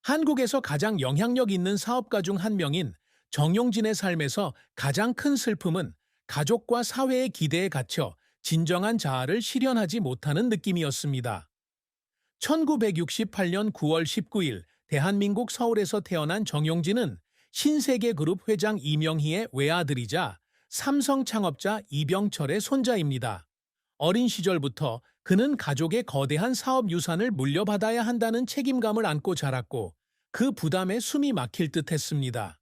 한국에서 가장 영향력 있는 사업가 중 한 명인 정용진의 삶에서 가장 큰 슬픔은 가족과 사회의 기대에 갇혀 진정한 자아를 실현하지 못하는 느낌이었습니다. 1968년 9월 19일 대한민국 서울에서 태어난 정용진은 신세계그룹 회장 이명희의 외아들이자 삼성 창업자 이병철의 손자입니다. 어린 시절부터 그는 가족의 거대한 사업 유산을 물려받아야 한다는 책임감을 안고 자랐고 그 부담에 숨이 막힐 듯 했습니다.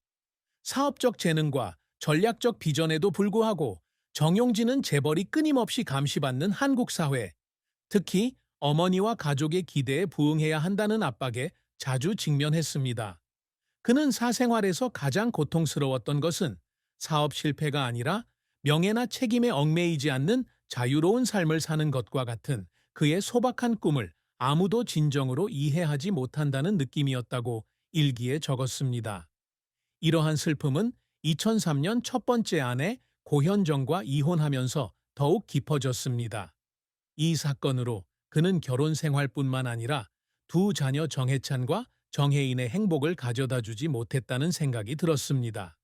사업적 재능과 전략적 비전에도 불구하고 정용진은 재벌이 끊임없이 감시받는 한국 사회, 특히 어머니와 가족의 기대에 부응해야 한다는 압박에 자주 직면했습니다. 그는 사생활에서 가장 고통스러웠던 것은 사업 실패가 아니라 명예나 책임에 얽매이지 않는 자유로운 삶을 사는 것과 같은 그의 소박한 꿈을 아무도 진정으로 이해하지 못한다는 느낌이었다고 일기에 적었습니다. 이러한 슬픔은 2003년 첫 번째 아내 고현정과 이혼하면서 더욱 깊어졌습니다. 이 사건으로 그는 결혼 생활뿐만 아니라 두 자녀 정혜찬과 정혜인의 행복을 가져다 주지 못했다는 생각이 들었습니다.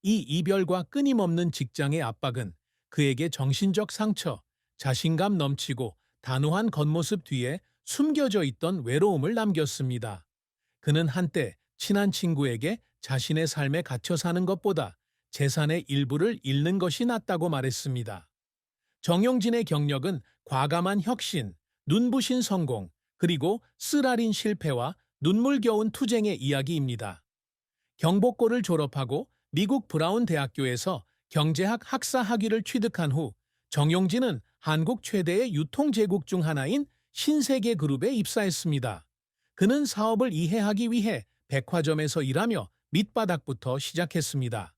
이 이별과 끊임없는 직장의 압박은 그에게 정신적 상처, 자신감 넘치고 단호한 겉모습 뒤에 숨겨져 있던 외로움을 남겼습니다. 그는 한때 친한 친구에게 자신의 삶에 갇혀 사는 것보다 재산의 일부를 잃는 것이 낫다고 말했습니다. 정용진의 경력은 과감한 혁신, 눈부신 성공, 그리고 쓰라린 실패와 눈물겨운 투쟁의 이야기입니다. 경복고를 졸업하고 미국 브라운 대학교에서 경제학 학사 학위를 취득한 후 정용진은 한국 최대의 유통제국 중 하나인 신세계그룹에 입사했습니다. 그는 사업을 이해하기 위해 백화점에서 일하며 밑바닥부터 시작했습니다.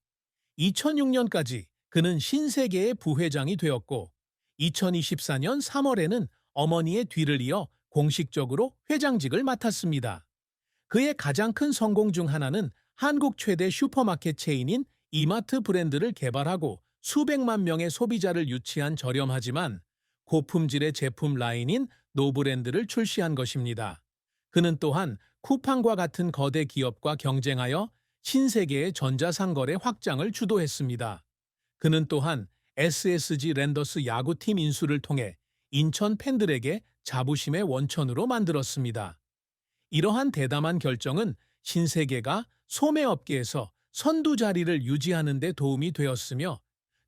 2006년까지 그는 신세계의 부회장이 되었고 2024년 3월에는 어머니의 뒤를 이어 공식적으로 회장직을 맡았습니다. 그의 가장 큰 성공 중 하나는 한국 최대 슈퍼마켓 체인인 이마트 브랜드를 개발하고 수백만 명의 소비자를 유치한 저렴하지만 고품질의 제품 라인인 노브랜드를 출시한 것입니다. 그는 또한 쿠팡과 같은 거대 기업과 경쟁하여 신세계의 전자상거래 확장을 주도했습니다. 그는 또한 SSG 랜더스 야구팀 인수를 통해 인천 팬들에게 자부심의 원천으로 만들었습니다. 이러한 대담한 결정은 신세계가 소매업계에서 선두 자리를 유지하는 데 도움이 되었으며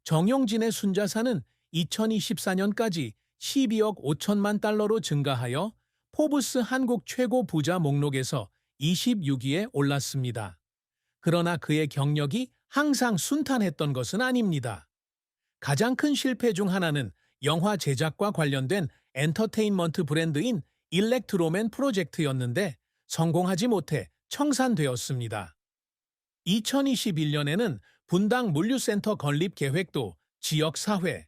정용진의 순자산은 2024년까지 12억 5천만 달러로 증가하여 포브스 한국 최고 부자 목록에서 26위에 올랐습니다. 그러나 그의 경력이 항상 순탄했던 것은 아닙니다. 가장 큰 실패 중 하나는 영화 제작과 관련된 엔터테인먼트 브랜드인 일렉트로맨 프로젝트였는데 성공하지 못해 청산되었습니다. 2021년에는 분당 물류센터 건립 계획도 지역사회,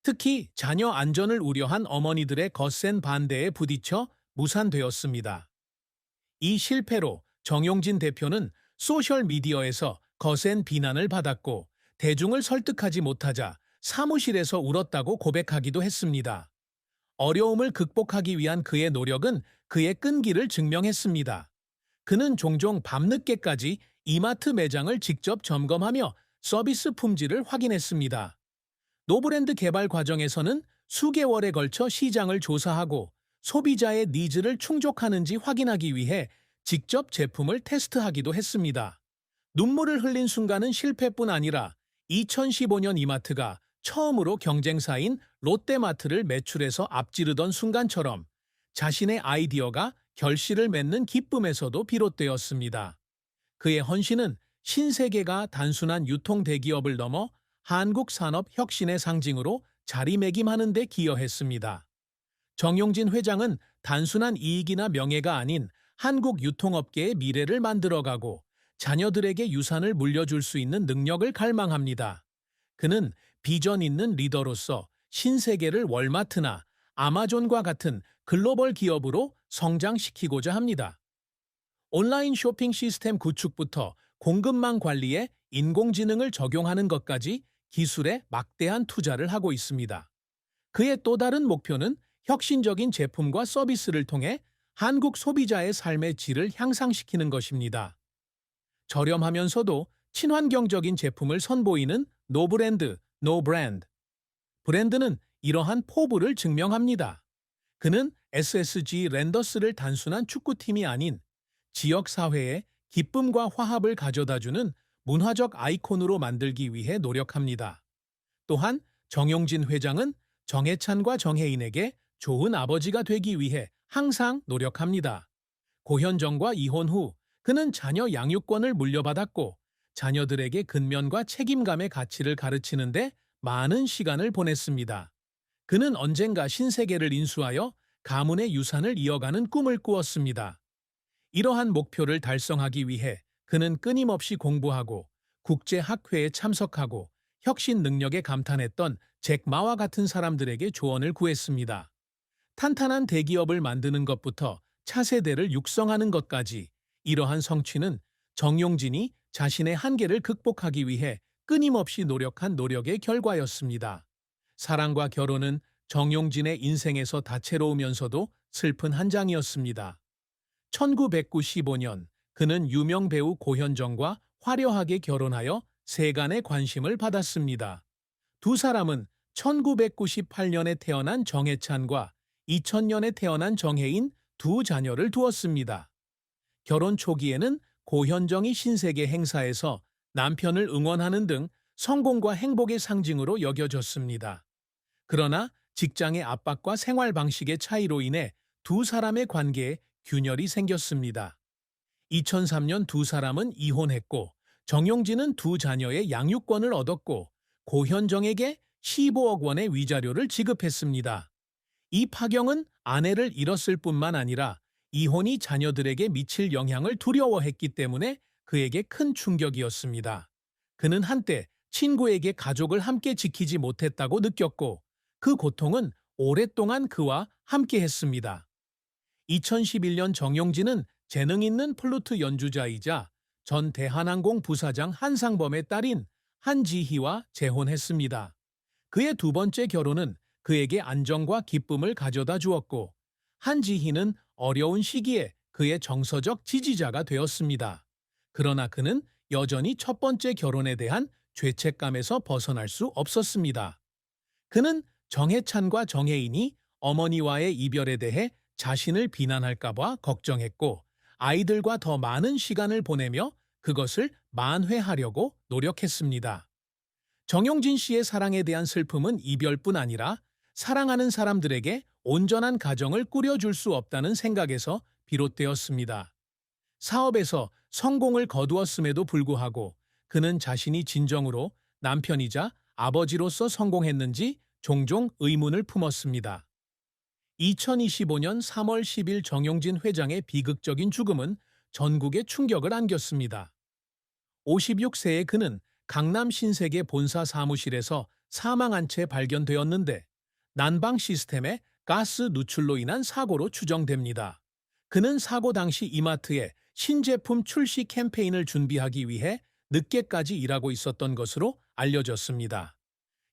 특히 자녀 안전을 우려한 어머니들의 거센 반대에 부딪혀 무산되었습니다. 이 실패로 정용진 대표는 소셜미디어에서 거센 비난을 받았고 대중을 설득하지 못하자 사무실에서 울었다고 고백하기도 했습니다. 어려움을 극복하기 위한 그의 노력은 그의 끈기를 증명했습니다. 그는 종종 밤늦게까지 이마트 매장을 직접 점검하며 서비스 품질을 확인했습니다. 노브랜드 개발 과정에서는 수개월에 걸쳐 시장을 조사하고 소비자의 니즈를 충족하는지 확인하기 위해 직접 제품을 테스트하기도 했습니다. 눈물을 흘린 순간은 실패뿐 아니라 2015년 이마트가 처음으로 경쟁사인 롯데마트를 매출에서 앞지르던 순간처럼 자신의 아이디어가 결실을 맺는 기쁨에서도 비롯되었습니다. 그의 헌신은 신세계가 단순한 유통 대기업을 넘어 한국 산업 혁신의 상징으로 자리매김하는 데 기여했습니다. 정용진 회장은 단순한 이익이나 명예가 아닌 한국 유통업계의 미래를 만들어가고 자녀들에게 유산을 물려줄 수 있는 능력을 갈망합니다. 그는 비전 있는 리더로서 신세계를 월마트나 아마존과 같은 글로벌 기업으로 성장시키고자 합니다. 온라인 쇼핑 시스템 구축부터 공급망 관리에 인공지능을 적용하는 것까지 기술에 막대한 투자를 하고 있습니다. 그의 또 다른 목표는 혁신적인 제품과 서비스를 통해 한국 소비자의 삶의 질을 향상시키는 것입니다. 저렴하면서도 친환경적인 제품을 선보이는 노브랜드, 노브랜드. 브랜드는 이러한 포부를 증명합니다. 그는 SSG 랜더스를 단순한 축구팀이 아닌 지역 사회에 기쁨과 화합을 가져다주는 문화적 아이콘으로 만들기 위해 노력합니다. 또한 정용진 회장은 정해찬과 정혜인에게 좋은 아버지가 되기 위해 항상 노력합니다. 고현정과 이혼 후 그는 자녀 양육권을 물려받았고 자녀들에게 근면과 책임감의 가치를 가르치는데 많은 시간을 보냈습니다. 그는 언젠가 신세계를 인수하여 가문의 유산을 이어가는 꿈을 꾸었습니다. 이러한 목표를 달성하기 위해 그는 끊임없이 공부하고 국제학회에 참석하고 혁신 능력에 감탄했던 잭 마와 같은 사람들에게 조언을 구했습니다. 탄탄한 대기업을 만드는 것부터 차세대를 육성하는 것까지 이러한 성취는 정용진이 자신의 한계를 극복하기 위해 끊임없이 노력한 노력의 결과였습니다. 사랑과 결혼은 정용진의 인생에서 다채로우면서도 슬픈 한 장이었습니다. 1995년 그는 유명 배우 고현정과 화려하게 결혼하여 세간의 관심을 받았습니다. 두 사람은 1998년에 태어난 정해찬과 2000년에 태어난 정혜인 두 자녀를 두었습니다. 결혼 초기에는 고현정이 신세계 행사에서 남편을 응원하는 등 성공과 행복의 상징으로 여겨졌습니다. 그러나 직장의 압박과 생활 방식의 차이로 인해 두 사람의 관계에 균열이 생겼습니다. 2003년 두 사람은 이혼했고 정용진은 두 자녀의 양육권을 얻었고 고현정에게 15억 원의 위자료를 지급했습니다. 이 파경은 아내를 잃었을 뿐만 아니라 이혼이 자녀들에게 미칠 영향을 두려워했기 때문에 그에게 큰 충격이었습니다. 그는 한때 친구에게 가족을 함께 지키지 못했다고 느꼈고 그 고통은 오랫동안 그와 함께했습니다. 2011년 정용진은 재능 있는 플루트 연주자이자 전 대한항공 부사장 한상범의 딸인 한지희와 재혼했습니다. 그의 두 번째 결혼은 그에게 안정과 기쁨을 가져다 주었고 한지희는 어려운 시기에 그의 정서적 지지자가 되었습니다. 그러나 그는 여전히 첫 번째 결혼에 대한 죄책감에서 벗어날 수 없었습니다. 그는 정해찬과 정혜인이 어머니와의 이별에 대해 자신을 비난할까봐 걱정했고 아이들과 더 많은 시간을 보내며 그것을 만회하려고 노력했습니다. 정용진 씨의 사랑에 대한 슬픔은 이별뿐 아니라 사랑하는 사람들에게 온전한 가정을 꾸려줄 수 없다는 생각에서 비롯되었습니다. 사업에서 성공을 거두었음에도 불구하고 그는 자신이 진정으로 남편이자 아버지로서 성공했는지 종종 의문을 품었습니다. 2025년 3월 10일 정용진 회장의 비극적인 죽음은 전국에 충격을 안겼습니다. 56세의 그는 강남 신세계 본사 사무실에서 사망한 채 발견되었는데 난방 시스템의 가스 누출로 인한 사고로 추정됩니다. 그는 사고 당시 이마트에 신제품 출시 캠페인을 준비하기 위해 늦게까지 일하고 있었던 것으로 알려졌습니다.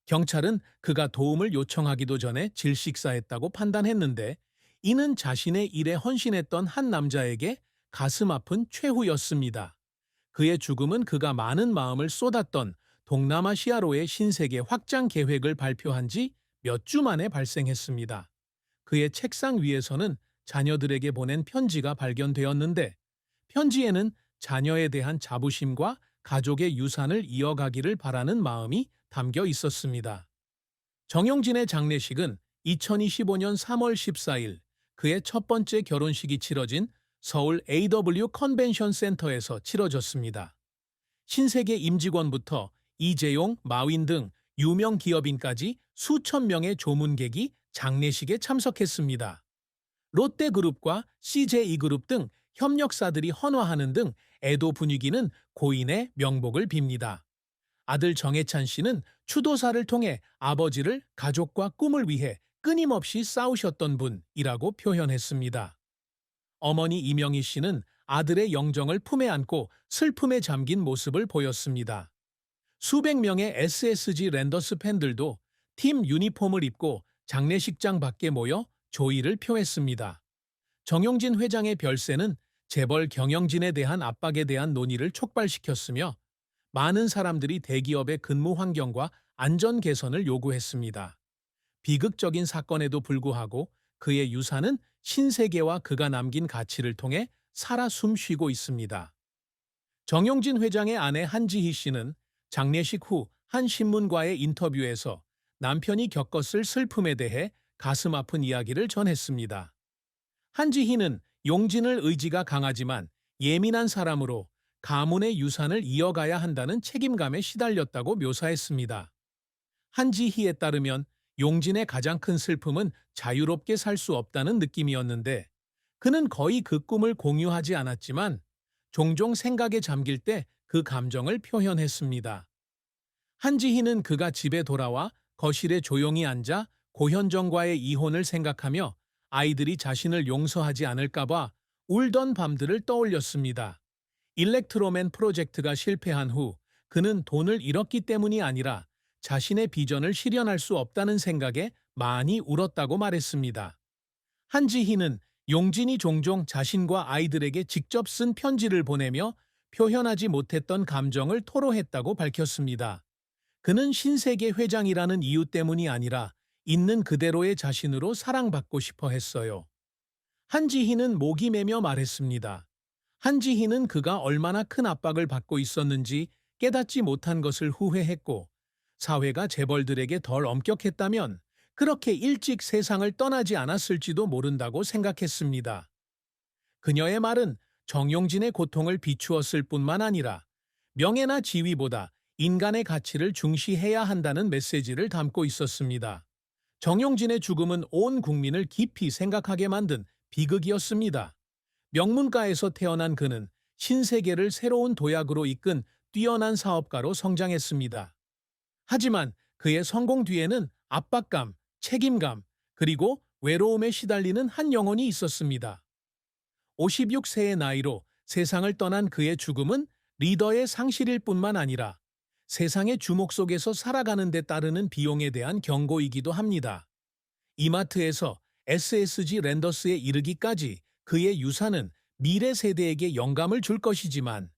경찰은 그가 도움을 요청하기도 전에 질식사했다고 판단했는데 이는 자신의 일에 헌신했던 한 남자에게 가슴 아픈 최후였습니다. 그의 죽음은 그가 많은 마음을 쏟았던 동남아시아로의 신세계 확장 계획을 발표한 지 몇 주 만에 발생했습니다. 그의 책상 위에서는 자녀들에게 보낸 편지가 발견되었는데 편지에는 자녀에 대한 자부심과 가족의 유산을 이어가기를 바라는 마음이 담겨 있었습니다. 정용진의 장례식은 2025년 3월 14일 그의 첫 번째 결혼식이 치러진 서울 AW 컨벤션 센터에서 치러졌습니다. 신세계 임직원부터 이재용, 마윈 등 유명 기업인까지 수천 명의 조문객이 장례식에 참석했습니다. 롯데그룹과 CJ그룹 등 협력사들이 헌화하는 등 애도 분위기는 고인의 명복을 빕니다. 아들 정해찬 씨는 추도사를 통해 아버지를 가족과 꿈을 위해 끊임없이 싸우셨던 분이라고 표현했습니다. 어머니 이명희 씨는 아들의 영정을 품에 안고 슬픔에 잠긴 모습을 보였습니다. 수백 명의 SSG 랜더스 팬들도 팀 유니폼을 입고 장례식장 밖에 모여 조의를 표했습니다. 정용진 회장의 별세는 재벌 경영진에 대한 압박에 대한 논의를 촉발시켰으며 많은 사람들이 대기업의 근무 환경과 안전 개선을 요구했습니다. 비극적인 사건에도 불구하고 그의 유산은 신세계와 그가 남긴 가치를 통해 살아 숨쉬고 있습니다. 정용진 회장의 아내 한지희 씨는 장례식 후 한 신문과의 인터뷰에서 남편이 겪었을 슬픔에 대해 가슴 아픈 이야기를 전했습니다. 한지희는 용진을 의지가 강하지만 예민한 사람으로 가문의 유산을 이어가야 한다는 책임감에 시달렸다고 묘사했습니다. 한지희에 따르면 용진의 가장 큰 슬픔은 자유롭게 살 수 없다는 느낌이었는데 그는 거의 그 꿈을 공유하지 않았지만 종종 생각에 잠길 때 그 감정을 표현했습니다. 한지희는 그가 집에 돌아와 거실에 조용히 앉아 고현정과의 이혼을 생각하며 아이들이 자신을 용서하지 않을까봐 울던 밤들을 떠올렸습니다. 일렉트로맨 프로젝트가 실패한 후 그는 돈을 잃었기 때문이 아니라 자신의 비전을 실현할 수 없다는 생각에 많이 울었다고 말했습니다. 한지희는 용진이 종종 자신과 아이들에게 직접 쓴 편지를 보내며 표현하지 못했던 감정을 토로했다고 밝혔습니다. 그는 신세계 회장이라는 이유 때문이 아니라 있는 그대로의 자신으로 사랑받고 싶어 했어요. 한지희는 목이 메며 말했습니다. 한지희는 그가 얼마나 큰 압박을 받고 있었는지 깨닫지 못한 것을 후회했고 사회가 재벌들에게 덜 엄격했다면 그렇게 일찍 세상을 떠나지 않았을지도 모른다고 생각했습니다. 그녀의 말은 정용진의 고통을 비추었을 뿐만 아니라 명예나 지위보다 인간의 가치를 중시해야 한다는 메시지를 담고 있었습니다. 정용진의 죽음은 온 국민을 깊이 생각하게 만든 비극이었습니다. 명문가에서 태어난 그는 신세계를 새로운 도약으로 이끈 뛰어난 사업가로 성장했습니다. 하지만 그의 성공 뒤에는 압박감, 책임감, 그리고 외로움에 시달리는 한 영혼이 있었습니다. 56세의 나이로 세상을 떠난 그의 죽음은 리더의 상실일 뿐만 아니라 세상의 주목 속에서 살아가는 데 따르는 비용에 대한 경고이기도 합니다. 이마트에서 SSG 랜더스에 이르기까지 그의 유산은 미래 세대에게 영감을 줄 것이지만